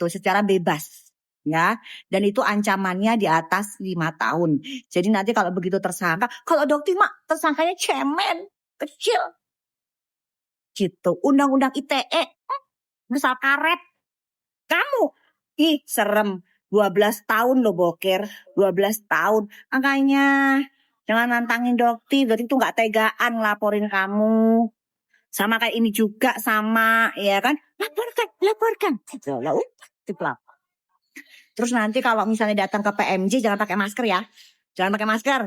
gitu secara bebas. Ya, dan itu ancamannya di atas 5 tahun. Jadi nanti kalau begitu tersangka, kalau dokter mak tersangkanya cemen, kecil. Gitu. Undang-undang ITE, besar karet. Kamu, serem. 12 tahun lo boker, 12 tahun. Makanya jangan nantangin dokter itu gak tegaan laporin kamu. Sama kayak ini juga sama, ya kan? Laporkan. Terus nanti kalau misalnya datang ke PMJ jangan pakai masker ya. Jangan pakai masker.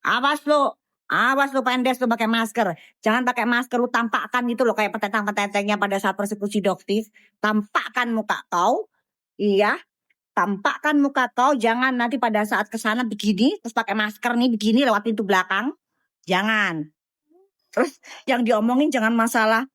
Awas lu pendes lu pakai masker. Jangan pakai masker, lu tampakkan gitu loh kayak petentang-petentengnya pada saat persekusi dokter. Tampakkan muka kau. Iya. Tampakkan muka kau, jangan nanti pada saat kesana begini, terus pakai masker nih begini lewat pintu belakang. Jangan. Terus yang diomongin jangan masalah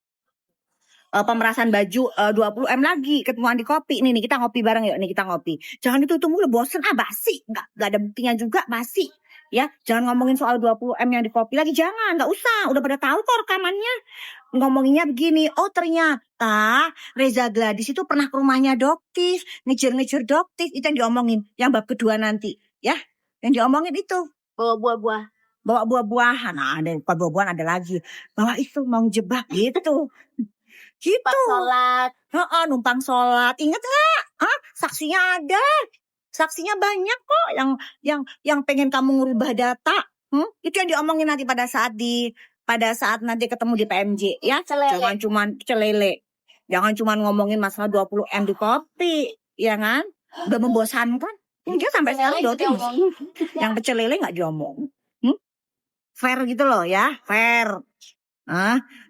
pemerasan baju 20M lagi ketemuan di kopi nih kita ngopi bareng yuk nih kita ngopi. Jangan itu mulu bosen basi, enggak ada buktinya juga basi. Ya, jangan ngomongin soal 20M yang di kopi lagi, jangan, enggak usah. Udah pada tahu kok rekamannya. Ngomonginnya begini, oh ternyata Reza Gladys itu pernah ke rumahnya Doktif, ngejar Doktif, itu yang diomongin, yang bab kedua nanti, ya. Yang diomongin itu bawa buah-buahan. Nah, ada buah-buahan ada lagi. Bawa itu mau jebak gitu. Gitu. Sholat. Numpang sholat. Ingat nggak? Saksinya ada. Saksinya banyak kok yang pengen kamu ngubah data. Itu yang diomongin nanti pada saat nanti ketemu di PMJ ya. Jangan cuma celele. Jangan cuma ngomongin masalah 20M di kopi, ya kan? Udah membosankan. Dia sampai sekarang yang pecelele nggak diomong. Fair gitu loh ya, fair.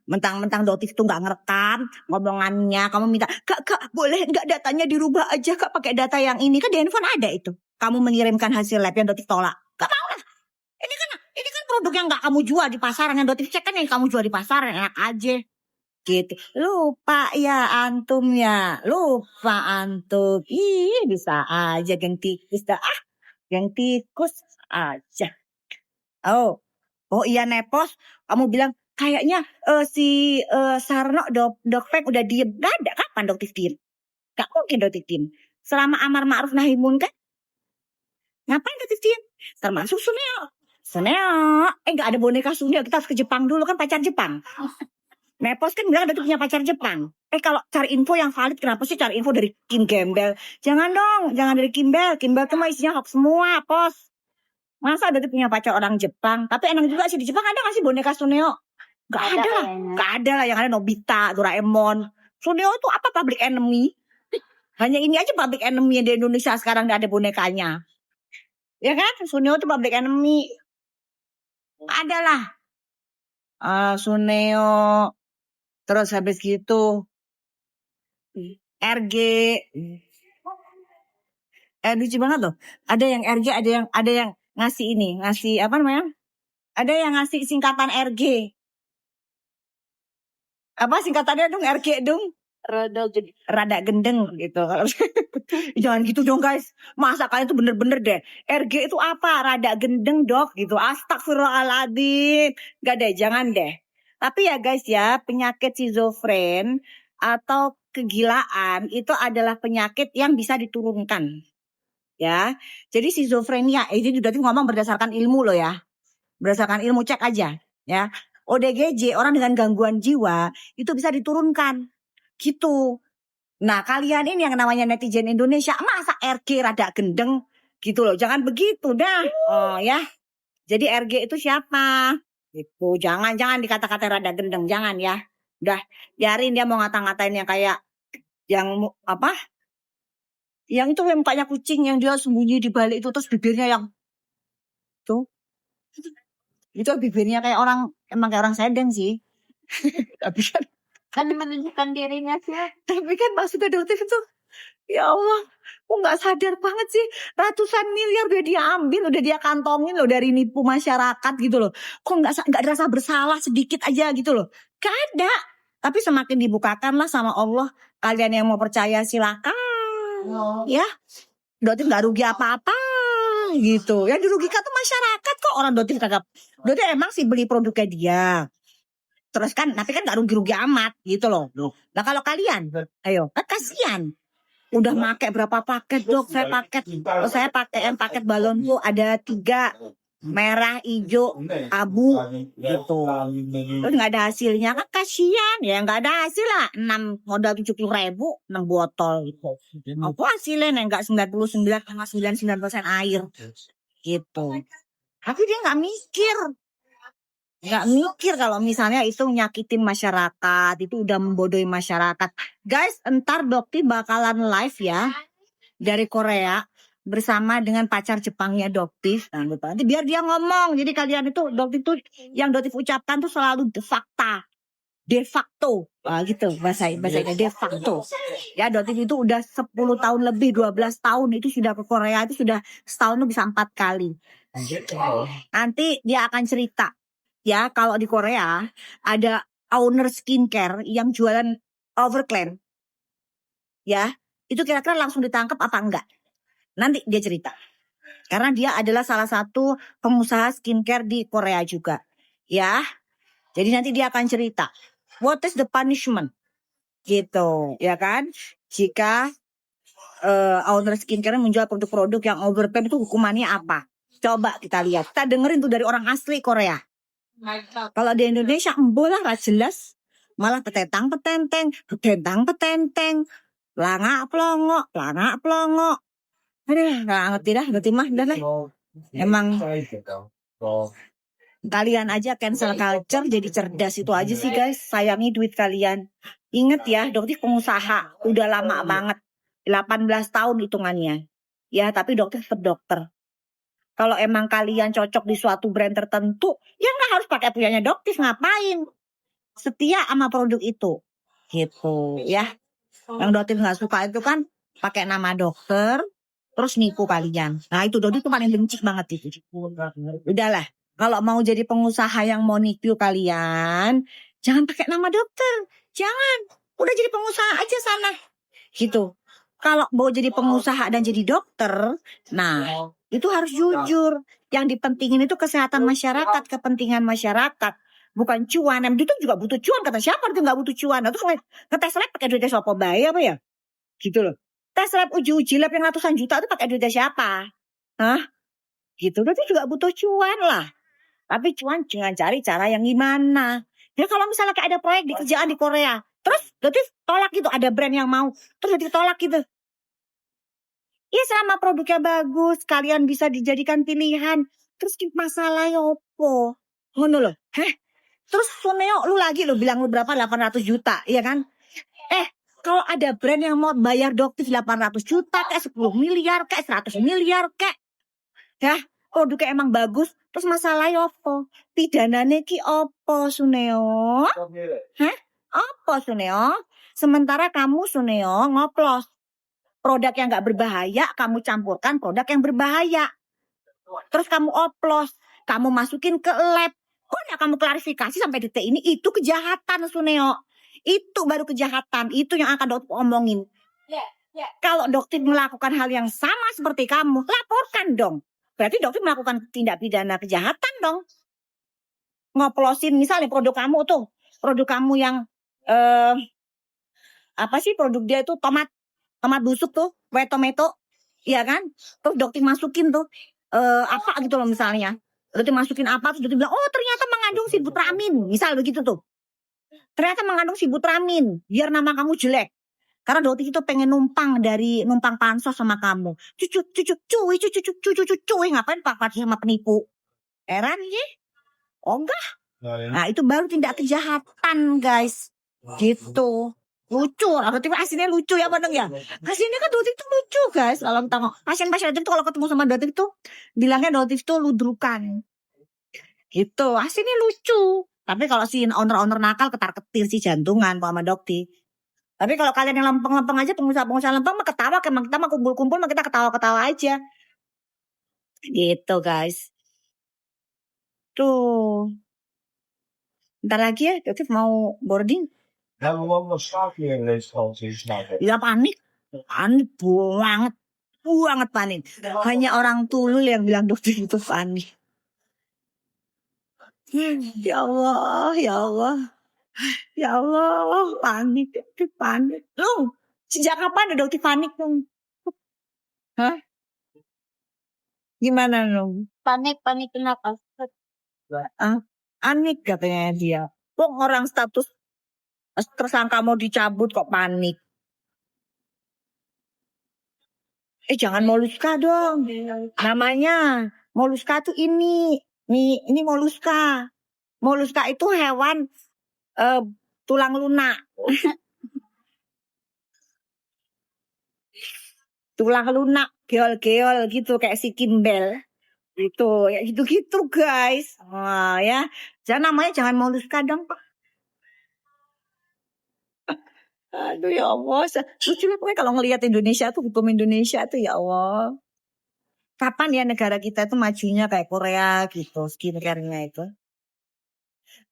Mentang-mentang Dotif itu nggak ngerekam ngomongannya, kamu minta kak boleh nggak datanya dirubah aja kak pakai data yang ini, kan di handphone ada itu. Kamu mengirimkan hasil lab yang Dotif tolak, nggak mau lah. Ini kan produk yang nggak kamu jual di pasaran, yang Dotif cek kan yang kamu jual di pasaran, enak aja. Gitu. Lupa ya antum ya, bisa aja geng tikus dah, geng tikus aja. Oh iya Nepos, kamu bilang kayaknya si Sarno Dokpek udah diem. Gak ada, kapan Doktif diem? Gak mungkin Doktif diem. Selama amar ma'ruf nahi munkar, ngapain Doktif diem? Termasuk Suneo. Gak ada boneka Suneo, kita harus ke Jepang dulu, kan pacar Jepang. Nepos kan bilang Doktif punya pacar Jepang. Kalau cari info yang valid, kenapa sih cari info dari Kim Gembel? Jangan dong, jangan dari Kimbel. Kimbel tuh mah isinya hoax semua, Pos. Masa Doktif punya pacar orang Jepang? Tapi enak juga sih, di Jepang ada gak sih boneka Suneo? Gak ada lah, yang ada Nobita, Doraemon. Suneo itu apa public enemy? Hanya ini aja public enemy yang di Indonesia sekarang gak ada bonekanya. Ya kan? Suneo itu public enemy. Ada lah. Suneo. Terus habis gitu RG. Lucu banget loh. Ada yang RG, ada yang ngasih apa namanya? Ada yang ngasih singkatan RG. Apa singkatannya dong, RG dong? Rada gendeng gitu. Jangan gitu dong guys. Masa kalian tuh bener-bener deh. RG itu apa? Rada gendeng dok gitu. Astagfirullahaladzim. Gak deh, jangan deh. Tapi ya guys ya, penyakit schizofren atau kegilaan itu adalah penyakit yang bisa diturunkan. Ya. Jadi schizofrenia, ini udah ngomong berdasarkan ilmu loh ya. Berdasarkan ilmu, cek aja ya. ODGJ, orang dengan gangguan jiwa, itu bisa diturunkan. Gitu. Nah, kalian ini yang namanya netizen Indonesia, masa RG rada gendeng gitu loh. Jangan begitu dah. Oh ya. Jadi RG itu siapa? Gitu. Jangan dikata-kata rada gendeng, jangan ya. Udah, biarin dia mau ngata-ngatain yang kayak yang apa? Yang itu yang mukanya kucing yang dia sembunyi di balik itu terus bibirnya yang tuh. Itu bibirnya kayak orang, emang kayak orang sedeng sih. Tapi kan menunjukkan dirinya sih. Tapi kan maksudnya Doktif itu, ya Allah, kok nggak sadar banget sih, ratusan miliar udah dia ambil, udah dia kantongin loh dari nipu masyarakat gitu loh. Kok nggak rasa bersalah sedikit aja gitu loh? Gak ada. Tapi semakin dibukakanlah sama Allah, kalian yang mau percaya silakan. Ya, Doktif nggak rugi apa-apa gitu. Yang dirugikan tuh masyarakat kok, orang Doktif kagak. Doktif emang sih beli produknya dia. Terus kan, tapi kan gak rugi-rugi amat gitu loh. Nah kalau kalian, ayo, kan kasihan. Udah make berapa paket dok? Saya pakai paket balonku ada 3, merah, hijau, abu gitu. Terus nggak ada hasilnya kan kasihan ya, nggak ada hasil lah. 6 modal 70.000, 6 botol gitu. Apa hasilnya nggak 99,99% air gitu. Tapi dia nggak mikir kalau misalnya itu nyakitin masyarakat, itu udah membodohi masyarakat. Guys, entar Dokti bakalan live ya dari Korea bersama dengan pacar Jepangnya Doktif. Nah, nanti biar dia ngomong. Jadi kalian itu Doktif tuh yang Doktif ucapkan tuh selalu de facto. Gitu bahasa ini de facto. Ya Doktif itu udah 10 tahun lebih, 12 tahun itu sudah ke Korea, itu sudah setahun tuh bisa 4 kali. Nanti dia akan cerita. Ya, kalau di Korea ada owner skincare yang jualan overclean. Ya, itu kira-kira langsung ditangkap apa enggak? Nanti dia cerita. Karena dia adalah salah satu pengusaha skincare di Korea juga. Ya. Jadi nanti dia akan cerita. What is the punishment? Gitu, ya kan? Jika owner skincare menjual produk-produk yang overclean itu hukumannya apa? Coba kita lihat. Kita dengerin tuh dari orang asli Korea. Kalau di Indonesia embolah gak jelas, malah petentang-petenteng, pelangak pelongok. Aduh, gak ngerti mah, dah lah. Emang kalian aja cancel culture jadi cerdas itu aja sih guys. Sayangi duit kalian. Ingat ya, Dokter pengusaha, udah lama banget, 18 tahun hitungannya. Ya, tapi dokter tetap dokter. Kalau emang kalian cocok di suatu brand tertentu, ya nggak harus pakai punyanya Doktif, ngapain? Setia sama produk itu, gitu ya. Yang Doktif nggak suka itu kan pakai nama dokter, terus nipu kalian. Nah itu Doktif tuh paling benci banget itu. Udahlah, kalau mau jadi pengusaha yang mau nipu kalian, jangan pakai nama dokter, jangan. Udah jadi pengusaha aja sana, gitu. Kalau mau jadi pengusaha dan jadi dokter, nah itu harus jujur. Yang dipentingin itu kesehatan masyarakat, kepentingan masyarakat, bukan cuan. Yang itu juga butuh cuan, kata siapa itu nggak butuh cuan? Nah, terus ngetes lab pakai duitnya siapa bayar apa ya? Gitu loh. Tes lab uji lab yang ratusan juta itu pakai duitnya siapa? Hah? Gitu. Itu juga butuh cuan lah. Tapi cuan jangan cari cara yang gimana. Ya kalau misalnya kayak ada proyek di kerjaan di Korea, terus Doktif tolak gitu, ada brand yang mau, terus Doktif tolak gitu. Iya selama produknya bagus, kalian bisa dijadikan pilihan. Terus masalahnya opo? Ngono loh. Terus Suneo lu lagi lo bilang lu berapa 800 juta, iya kan? Kalau ada brand yang mau bayar Doktif 800 juta, kayak 10 miliar, kayak 100 miliar, kayak ya, produknya emang bagus. Terus masalahnya opo? Pidanane ki opo Suneo? Opo Suneo? Sementara kamu Suneo ngoplos. Produk yang gak berbahaya, kamu campurkan produk yang berbahaya. Terus kamu oplos, kamu masukin ke lab. Kok gak kamu klarifikasi sampai detik ini? Itu kejahatan Suneo. Itu baru kejahatan. Itu yang akan Dokter omongin. Kalau Dokter melakukan hal yang sama seperti kamu, laporkan dong. Berarti Dokter melakukan tindak pidana kejahatan dong. Ngoplosin misalnya produk kamu tuh. Produk kamu yang apa sih produk dia itu tomat busuk tuh, white tomato, iya kan? Terus Dokter masukin tuh apa gitu loh misalnya. Dokter masukin apa terus Dokter bilang, oh ternyata mengandung sibutramin, misal begitu tuh. Ternyata mengandung sibutramin, biar nama kamu jelek. Karena Dokter itu pengen numpang pansos sama kamu. Cuy, ngapain Pak sama penipu? Heran ya? Oh enggak. Nah itu baru tindak kejahatan guys. Gitu. Lucu, berarti aslinya lucu ya Bandeng ya. Aslinya kan Dokter itu lucu guys. Kalau tengok pasien-pasien itu kalau ketemu sama Dokter itu bilangnya Dokter itu ludrukan. Gitu, aslinya lucu. Tapi kalau si owner-owner nakal ketar-ketir sih jantungan sama Dokter. Tapi kalau kalian yang lempeng-lempeng aja, pengusaha-pengusaha lempeng mah ketawa, kita mah kumpul-kumpul mah kita ketawa-ketawa aja. Gitu guys. Tuh. Ntar lagi ya, Dokter mau boarding. Ya panik banget panik. Hanya orang tulul yang bilang Dokter itu panik. Ya Allah, panik. Lu Sejak kapan ada dokter panik dong? Hah? Gimana dong? Panik kenapa? Panik katanya dia. Kok orang status tersangka mau dicabut kok panik? Jangan moluska dong. Namanya moluska tuh ini. Ini moluska. Moluska itu hewan tulang lunak. Tulang lunak, geol-geol gitu kayak si Kimbel. Gitu, ya gitu-gitu guys. Wah, ya. Jangan moluska dong, Pak. Aduh ya Allah, lucu pokoknya kalau ngelihat Indonesia tuh, hukum Indonesia tuh ya Allah. Kapan ya negara kita tuh majunya kayak Korea gitu, skincare-nya itu.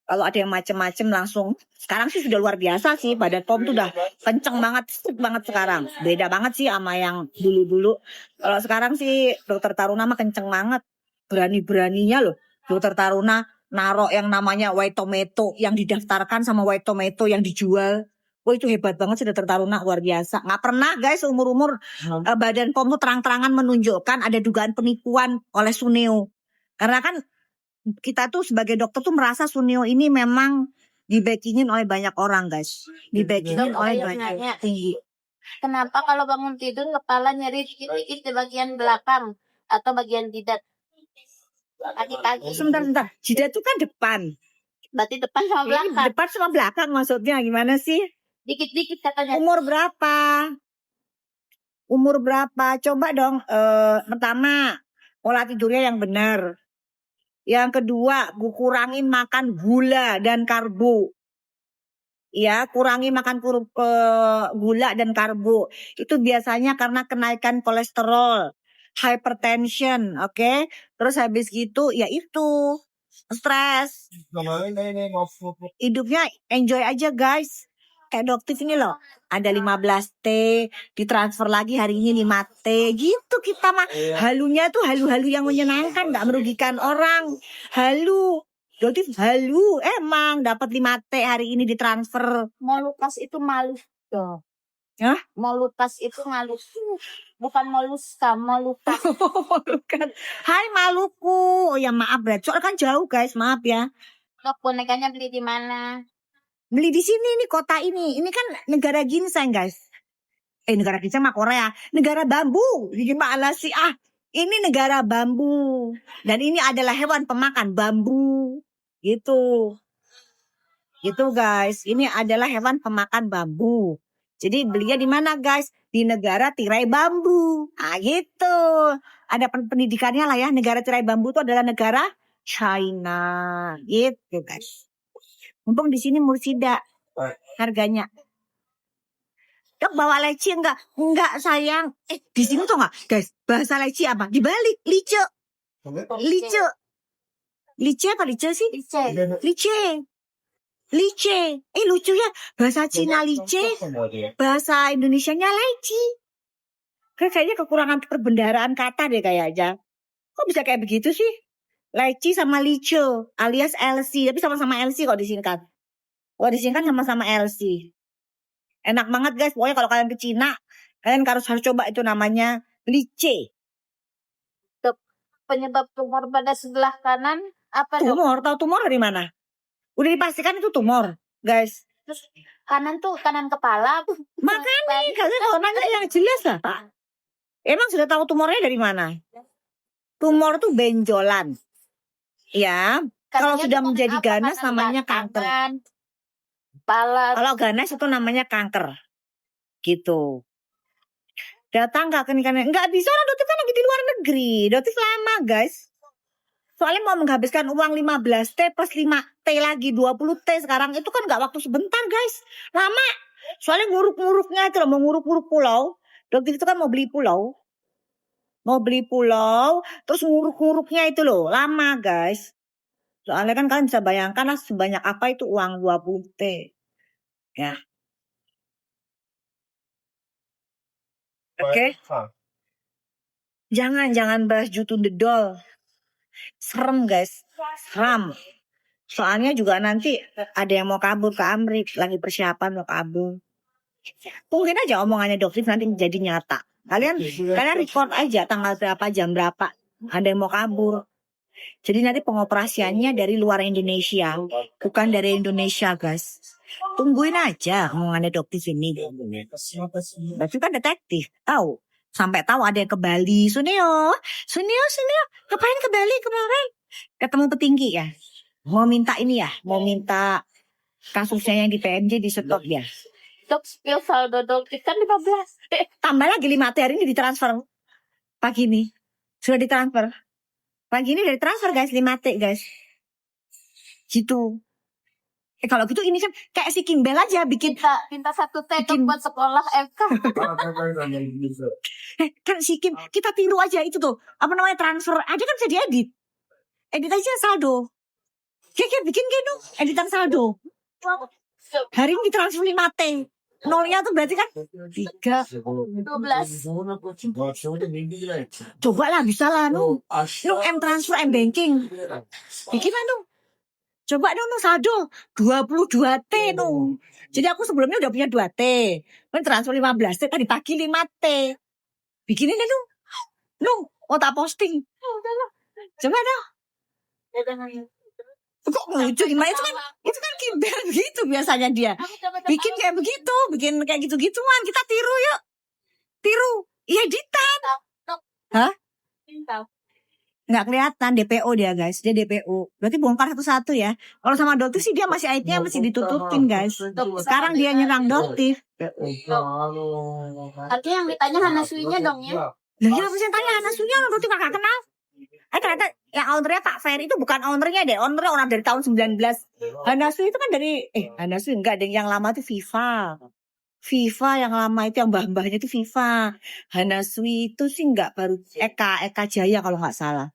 Kalau ada yang macem-macem langsung, sekarang sih sudah luar biasa sih, Badan POM tuh udah kenceng banget, strict banget sekarang. Beda banget sih sama yang dulu-dulu. Kalau sekarang sih Dokter Taruna mah kenceng banget. Berani-beraninya loh, Dokter Taruna narok yang namanya White Tomato, yang didaftarkan sama White Tomato yang dijual. Wah itu hebat banget sih Dokter Taruna, luar biasa. Nggak pernah guys umur-umur Badan POM tuh terang-terangan menunjukkan ada dugaan penipuan oleh Suneo. Karena kan kita tuh sebagai dokter tuh merasa Suneo ini memang dibackingin oleh banyak orang guys. Dibackingin oleh banyak tinggi. Kenapa kalau bangun tidur kepala nyeri dikit-dikit di bagian belakang atau bagian jidat? Pagi-pagi. Sebentar. Jidat itu kan depan. Berarti depan sama belakang. Depan sama belakang maksudnya gimana sih? Dikit-dikit katanya. Umur berapa? Coba dong. Pertama, pola tidurnya yang benar. Yang kedua, kurangin makan gula dan karbo. Ya, kurangi makan gula dan karbo. Itu biasanya karena kenaikan kolesterol, hypertension, oke? Terus habis gitu, ya itu, stres. Hidupnya enjoy aja guys. Kayak dokter ini loh, ada 15T, ditransfer lagi hari ini 5T, gitu kita mah. Halunya tuh halu-halu yang menyenangkan, gak merugikan orang. Halu. Dokter halu, emang dapat 5T hari ini ditransfer. Molukas itu malus tuh. Hah? Molukas itu malus. Bukan moluska, molukas. Bukan. Hai Maluku. Oh ya maaf Brad, soalnya kan jauh guys, maaf ya. Dok, bonekanya beli di mana? Beli di sini nih, kota ini. Ini kan negara ginseng guys. Negara ginseng mah Korea. Negara bambu. Gimana sih? Ini negara bambu. Dan ini adalah hewan pemakan bambu. Gitu. Gitu guys. Ini adalah hewan pemakan bambu. Jadi belinya di mana guys? Di negara tirai bambu. Gitu. Ada pendidikannya lah ya. Negara tirai bambu itu adalah negara China. Gitu guys. Mumpung di sini Mursida harganya. Dok bawa leci enggak? Enggak sayang. Di sini tuh enggak guys? Bahasa leci apa? Dibalik. Lice. Lice. Lice apa lice sih? Lice. Lucu ya. Bahasa Cina lice. Bahasa Indonesianya leci. Kayaknya kekurangan perbendaharaan kata deh kayaknya. Kok bisa kayak begitu sih? Leci sama lice alias LC. Tapi sama-sama LC kok disingkat. Kok disingkat sama-sama LC. Enak banget guys. Pokoknya kalau kalian ke Cina, kalian harus coba itu namanya lice. Penyebab tumor pada sebelah kanan apa? Tumor? Tahu tumor dari mana? Udah dipastikan itu tumor, guys. Terus kanan tuh kanan kepala. Makanya kalian kalau nanya yang jelas lah, Pak. Emang sudah tahu tumornya dari mana? Tumor tuh benjolan. Ya, kalau sudah menjadi ganas namanya kanker. Kalau ganas itu namanya kanker. Gitu. Datang gak ke nikahnya? Enggak bisa lah, dokter kan lagi di luar negeri. Dokter lama guys. Soalnya mau menghabiskan uang 15T plus 5T lagi 20T sekarang. Itu kan gak waktu sebentar guys. Lama. Soalnya nguruk-nguruknya itu loh. Mau nguruk-nguruk pulau. Dokter itu kan mau beli pulau. Terus nguruk-nguruknya itu loh. Lama guys. Soalnya kan kalian bisa bayangkan lah sebanyak apa itu uang 20T. Ya. Oke. Jangan bahas Jutun the Doll. Serem guys. Seram. Soalnya juga nanti ada yang mau kabur ke Amrik. Lagi persiapan mau kabur. Mungkin aja omongannya dokter nanti menjadi nyata. Kalian record aja tanggal berapa, jam berapa. Ada yang mau kabur. Jadi nanti pengoperasiannya dari luar Indonesia, bukan dari Indonesia, guys. Tungguin aja omongannya dokter ini. Berarti kan detektif, tahu. Sampai tahu ada yang ke Bali. Suneo, ngapain ke Bali kemarin? Ketemu petinggi ya. Mau minta ini ya, mau minta kasusnya yang di PMJ di stop ya. Dok, spill saldo dokter kan 15. Tambah lagi 5 hari ini ditransfer. Pagi ini sudah ditransfer. Pagi ini dari transfer guys, 5 T guys. Gitu. Kalau gitu ini kan kayak si Kimbel aja bikin Minta 1 T dok buat sekolah FK. kan si Kim kita tiru aja itu tuh. Apa namanya transfer aja kan bisa diedit. Edit aja saldo. Kayak bikin gitu, editan saldo. Hari ini ditransfer 5 T. Nolnya tuh berarti kan 3 12. Coba lah bisa lah nu M transfer M banking bikin lah nu. Coba dong nu saldo 22 T nu. Jadi aku sebelumnya udah punya 2 T. Kan transfer 15 T tadi pagi 5 T. Bikinin deh nu. Nu mau tak posting. Coba dong. Kok lucu gimana itu kan Kimbel begitu biasanya dia. Bikin kayak begitu, bikin kayak gitu-gituan. Kita tiru yuk. Tiru. Iya editan. Hah? Nggak kelihatan DPO dia guys. Dia DPO. Berarti bongkar satu-satu ya. Kalau sama Dotif sih dia masih IT-nya masih ditutupin guys. Sekarang dia nyerang Dotif. Artinya yang ditanya Hanasuinya dong ya. Lah dia bisa tanya Hanasuinya Dotif nggak kenal. Ternyata yang ownernya Pak Ferry itu bukan ownernya deh. Ownernya orang dari tahun 19. Hanasui itu kan dari Hanasui enggak deh, yang lama itu FIFA. FIFA yang lama itu yang mbah-mbahnya itu FIFA. Hanasui itu sih enggak baru Eka Jaya kalau enggak salah.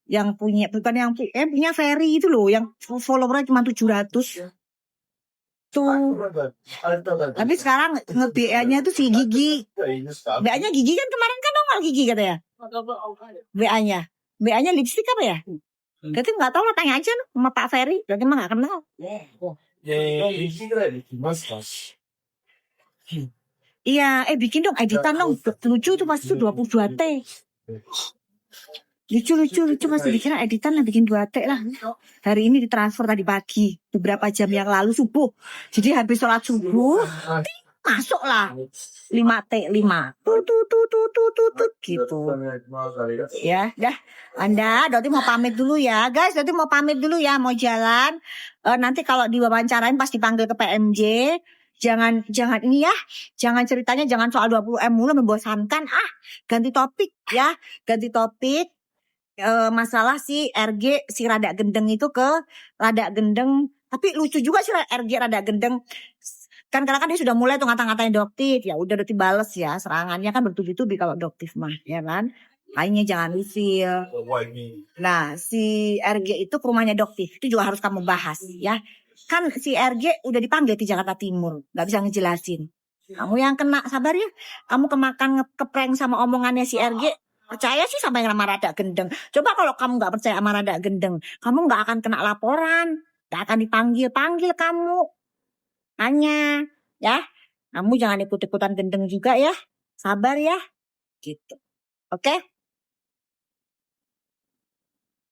Yang punya bukan yang punya Ferry itu loh yang followernya cuma 700. Tuh. Tapi sekarang nge-BA-nya itu si Gigi. BA-nya Gigi kan kemarin kan nongol Gigi katanya. BA-nya lipstick apa ya? Berarti nggak tahu lah, tanya aja loh sama Pak Ferry. Berarti emang nggak kenal. Iya, bikin dong editan dong. Lucu tuh pasti tuh 22 T. Lucu pasti bikin editan lah, bikin 2 T lah. Hari ini ditransfer tadi pagi, beberapa jam yang lalu subuh. Jadi habis sholat subuh, masuk lah 5 T 5 gitu ya. Dah Anda Doti mau pamit dulu ya guys. Doti mau pamit dulu ya, mau jalan. Nanti kalau diwawancarain pas dipanggil ke PMJ jangan ini ya, jangan ceritanya jangan soal 20M mulu, membosankan. Ganti topik ya, ganti topik. Masalah si RG si rada gendeng itu ke rada gendeng. Tapi lucu juga sih RG rada gendeng. Kan karena kan dia sudah mulai tuh ngata-ngatain Doktif. Ya udah Doktif bales ya. Serangannya kan bertubi-tubi kalau Doktif mah, ya kan. Lainnya jangan usil. Nah, si RG itu ke rumahnya Doktif. Itu juga harus kamu bahas ya. Kan si RG udah dipanggil di Jakarta Timur. Gak bisa ngejelasin. Kamu yang kena, sabar ya. Kamu kemakan keprank sama omongannya si RG. Percaya sih sampai sama rada gendeng. Coba kalau kamu gak percaya sama rada gendeng, kamu gak akan kena laporan. Gak akan dipanggil kamu. Hanya ya, kamu jangan ikut-ikutan gendeng juga ya. Sabar ya. Gitu. Oke?